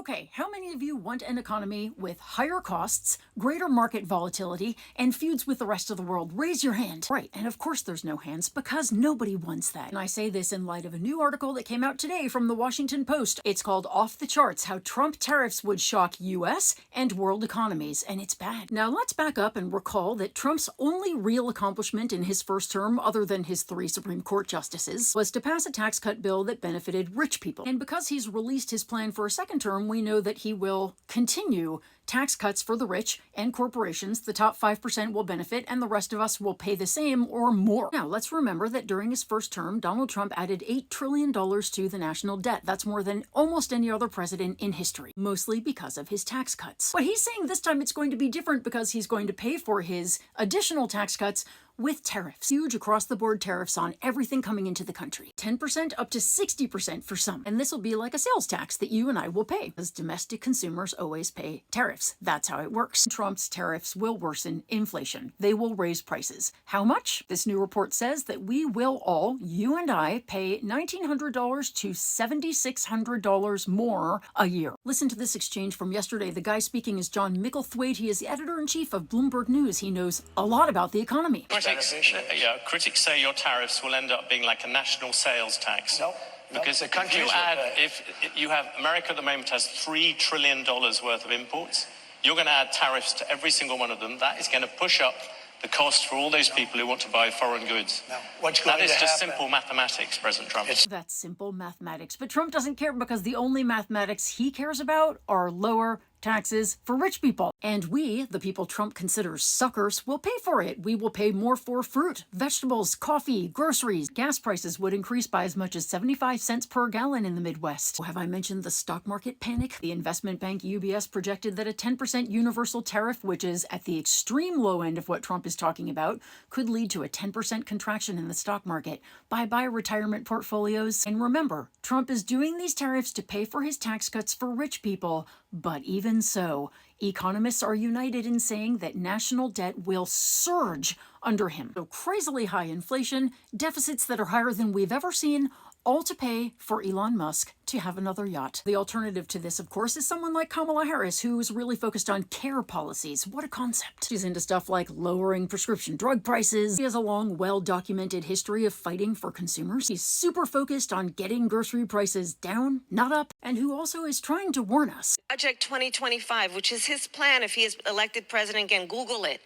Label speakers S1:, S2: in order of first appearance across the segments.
S1: Okay, how many of you want an economy with higher costs, greater market volatility, and feuds with the rest of the world? Raise your hand. Right, and of course there's no hands because nobody wants that. And I say this in light of a new article that came out today from the Washington Post. It's called Off the Charts: How Trump Tariffs Would Shock US and World Economies, and it's bad. Now let's back up and recall that Trump's only real accomplishment in his first term, other than his 3 Supreme Court justices, was to pass a tax cut bill that benefited rich people. And because he's released his plan for a second term, we know that he will continue tax cuts for the rich and corporations. The top 5% will benefit, and the rest of us will pay the same or more. Now, let's remember that during his first term, Donald Trump added $8 trillion to the national debt. That's more than almost any other president in history, mostly because of his tax cuts. But he's saying this time it's going to be different because he's going to pay for his additional tax cuts with tariffs. Huge across-the-board tariffs on everything coming into the country. 10% up to 60% for some. And this will be like a sales tax that you and I will pay, because domestic consumers always pay tariffs. That's how it works. Trump's tariffs will worsen inflation. They will raise prices. How much? This new report says that we will all, you and I, pay $1,900 to $7,600 more a year. Listen to this exchange from yesterday. The guy speaking is John Micklethwaite. He is the editor-in-chief of Bloomberg News. He knows a lot about the economy.
S2: Critics say your tariffs will end up being like a national sales tax.
S3: No.
S2: Because if you have America at the moment has $3 trillion worth of imports. You're going to add tariffs to every single one of them. That is going to push up the cost for all those people who want to buy foreign goods.
S3: No. That
S2: is just simple mathematics, President Trump.
S1: That's simple mathematics. But Trump doesn't care, because the only mathematics he cares about are lower taxes for rich people. And we, the people Trump considers suckers, will pay for it. We will pay more for fruit, vegetables, coffee, groceries. Gas prices would increase by as much as 75 cents per gallon in the Midwest. Have I mentioned the stock market panic? The investment bank UBS projected that a 10% universal tariff, which is at the extreme low end of what Trump is talking about, could lead to a 10% contraction in the stock market. Bye-bye retirement portfolios. And remember, Trump is doing these tariffs to pay for his tax cuts for rich people. But even so, economists are united in saying that national debt will surge under him. So crazily high inflation, deficits that are higher than we've ever seen, all to pay for Elon Musk to have another yacht. The alternative to this, of course, is someone like Kamala Harris, who's really focused on care policies. What a concept. She's into stuff like lowering prescription drug prices. She has a long, well-documented history of fighting for consumers. She's super focused on getting grocery prices down, not up, and who also is trying to warn us.
S4: Project 2025, which is his plan if he is elected president again. Google it.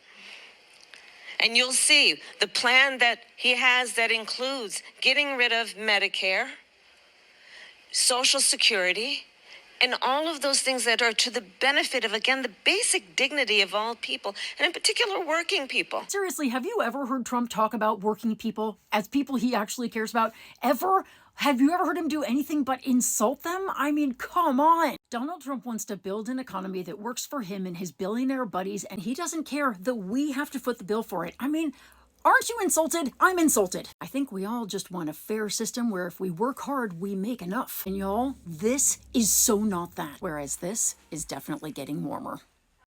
S4: And you'll see the plan that he has that includes getting rid of Medicare, Social Security, and all of those things that are to the benefit of, again, the basic dignity of all people, and in particular, working people.
S1: Seriously, have you ever heard Trump talk about working people as people he actually cares about? Ever? Have you ever heard him do anything but insult them? I mean, come on. Donald Trump wants to build an economy that works for him and his billionaire buddies, and he doesn't care that we have to foot the bill for it. I mean, aren't you insulted? I'm insulted. I think we all just want a fair system where if we work hard, we make enough. And y'all, this is so not that. Whereas this is definitely getting warmer.